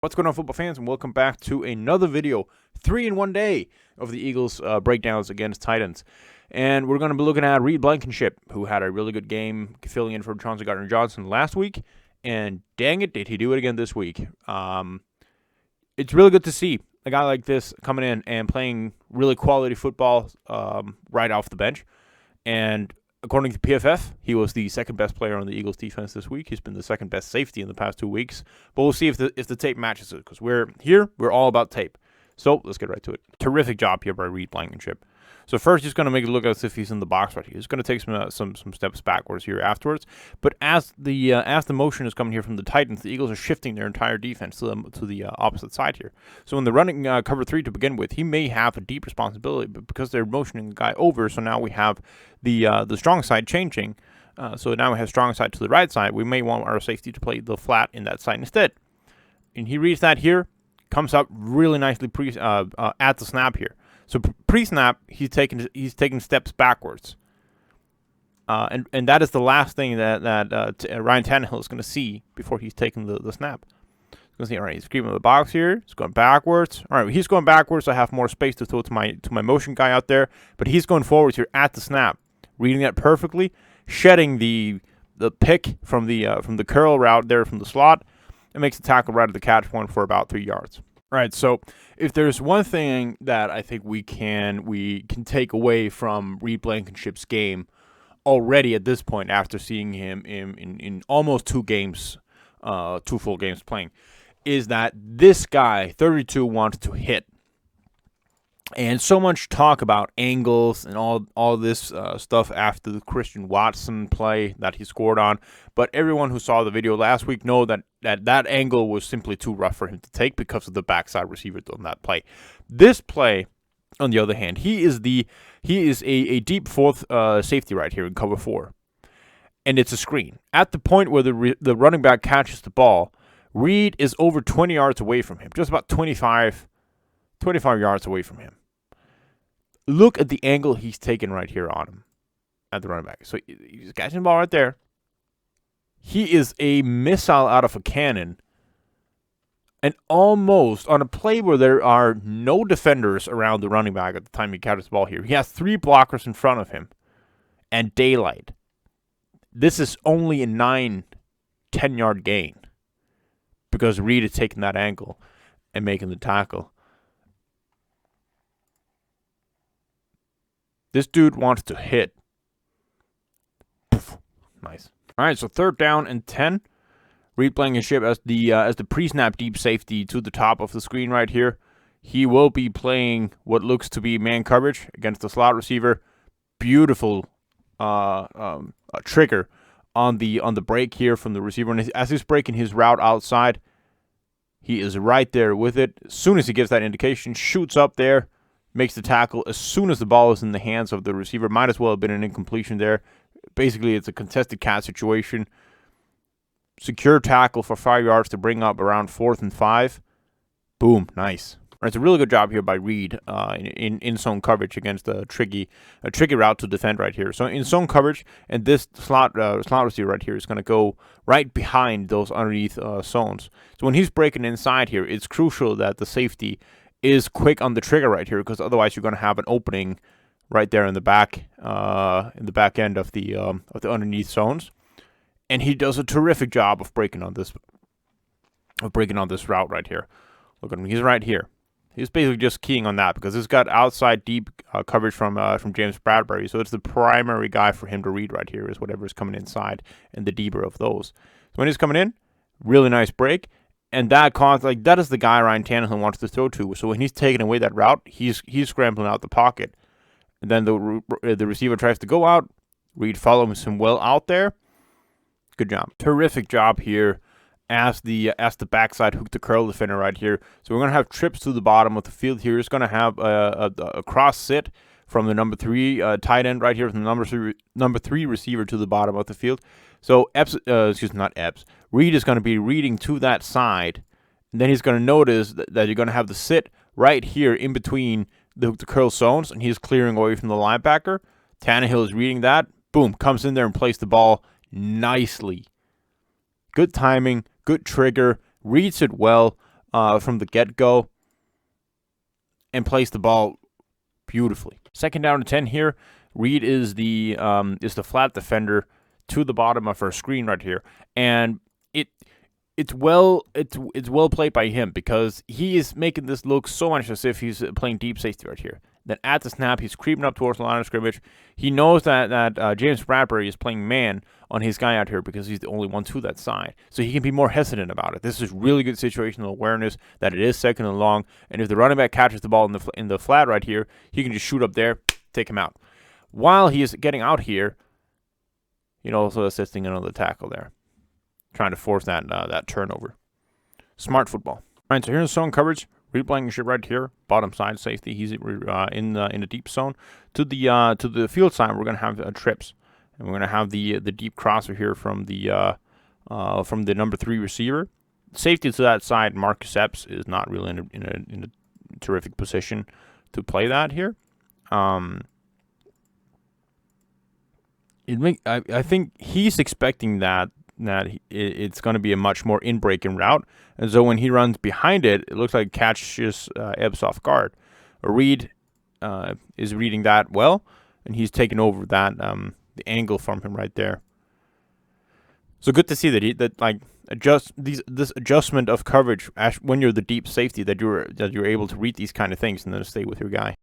What's going on, football fans, and welcome back to another video, 3 in 1 day of the Eagles breakdowns against Titans. And we're going to be looking at Blankenship, who had a really good game filling in for Chauncey Gardner-Johnson last week, and dang it, did he do it again this week. It's really good to see a guy like this coming in and playing really quality football right off the bench. And according to PFF, he was the second best player on the Eagles defense this week. He's been the second best safety in the past 2 weeks. But we'll see if the tape matches it, because we're all about tape. So let's get right to it. Terrific job here by Blankenship. So first, he's going to make it look as if he's in the box right here. He's going to take some steps backwards here afterwards. But as the motion is coming here from the Titans, the Eagles are shifting their entire defense to the opposite side here. So in the running cover 3 to begin with, he may have a deep responsibility, but because they're motioning the guy over, so now we have the strong side changing. So now we have strong side to the right side. We may want our safety to play the flat in that side instead. And he reads that here, comes up really nicely at the snap here. So pre-snap, he's taking steps backwards, and that is the last thing that Ryan Tannehill is going to see before he's taking the snap. He's going to see, all right, he's creeping the box here. He's going backwards. All right, he's going backwards. I have more space to throw to my motion guy out there, but he's going forwards here at the snap, reading that perfectly, shedding the pick from the curl route there from the slot, and makes the tackle right at the catch point for about 3 yards. Right, so if there's one thing that I think we can take away from Blankenship's game already at this point, after seeing him in almost 2 games, 2 full games playing, is that this guy, 32, wanted to hit. And so much talk about angles and all this stuff after the Christian Watson play that he scored on. But everyone who saw the video last week know that angle was simply too rough for him to take because of the backside receiver on that play. This play, on the other hand, he is a deep fourth safety right here in cover 4. And it's a screen. At the point where the running back catches the ball, Reed is over 20 yards away from him, just about 25 yards away from him. Look at the angle he's taken right here on him at the running back. So he's catching the ball right there. He is a missile out of a cannon. And almost on a play where there are no defenders around the running back at the time he catches the ball here. He has 3 blockers in front of him and daylight. This is only a 9-10 yard gain because Reed is taking that angle and making the tackle. This dude wants to hit. Poof. Nice. All right, so 3rd down and 10. Blankenship as the pre-snap deep safety to the top of the screen right here. He will be playing what looks to be man coverage against the slot receiver. Beautiful trigger on the break here from the receiver. And as he's breaking his route outside, he is right there with it. As soon as he gives that indication, shoots up there, makes the tackle as soon as the ball is in the hands of the receiver. Might as well have been an incompletion there. Basically, it's a contested catch situation. Secure tackle for 5 yards to bring up around 4th and 5. Boom, nice. Right, it's a really good job here by Reed in zone coverage against a tricky route to defend right here. So in zone coverage, and this slot receiver right here is going to go right behind those underneath zones. So when he's breaking inside here, it's crucial that the safety is quick on the trigger right here, because otherwise you're going to have an opening right there in the back end of the underneath zones. And he does a terrific job of breaking on this route right here. Look at him; he's right here. He's basically just keying on that because it's got outside deep coverage from James Bradbury, so it's the primary guy for him to read right here is whatever's coming inside and the deeper of those. So when he's coming in, really nice break. And that is the guy Ryan Tannehill wants to throw to. So when he's taking away that route, he's scrambling out the pocket. And then the receiver tries to go out. Reed follows him well out there. Good job. Terrific job here as the backside hook to curl defender right here. So we're going to have trips to the bottom of the field here. It's going to have a cross sit from the number 3 tight end right here, from the number 3 receiver to the bottom of the field. So Reed is going to be reading to that side, and then he's going to notice that you're going to have the sit right here in between the curl zones, and he's clearing away from the linebacker. Tannehill is reading that. Boom, comes in there and plays the ball nicely. Good timing, good trigger, reads it well. from the get-go and placed the ball beautifully. 2nd down and 10 here. Reed is the flat defender to the bottom of our screen right here, and it's well played by him, because he is making this look so much as if he's playing deep safety right here. Then at the snap, he's creeping up towards the line of scrimmage. He knows that James Bradbury is playing man on his guy out here because he's the only one to that side, so he can be more hesitant about it. This is really good situational awareness that it is 2nd and long, and if the running back catches the ball in the flat right here, he can just shoot up there, take him out. While he is getting out here, also assisting another tackle there, trying to force that turnover. Smart football. All right, so here's zone coverage. Reed Blankenship right here, bottom side safety. He's in the deep zone. To the field side, we're gonna have trips, and we're gonna have the deep crosser here from the number 3 receiver. Safety to that side, Marcus Epps, is not really in a terrific position to play that here. I think he's expecting that it's going to be a much more in-breaking route, and so when he runs behind it, it looks like it catches Epps off guard. Reed is reading that well, and he's taking over that the angle from him right there. So good to see that this adjustment of coverage when you're the deep safety, that you're able to read these kind of things and then stay with your guy.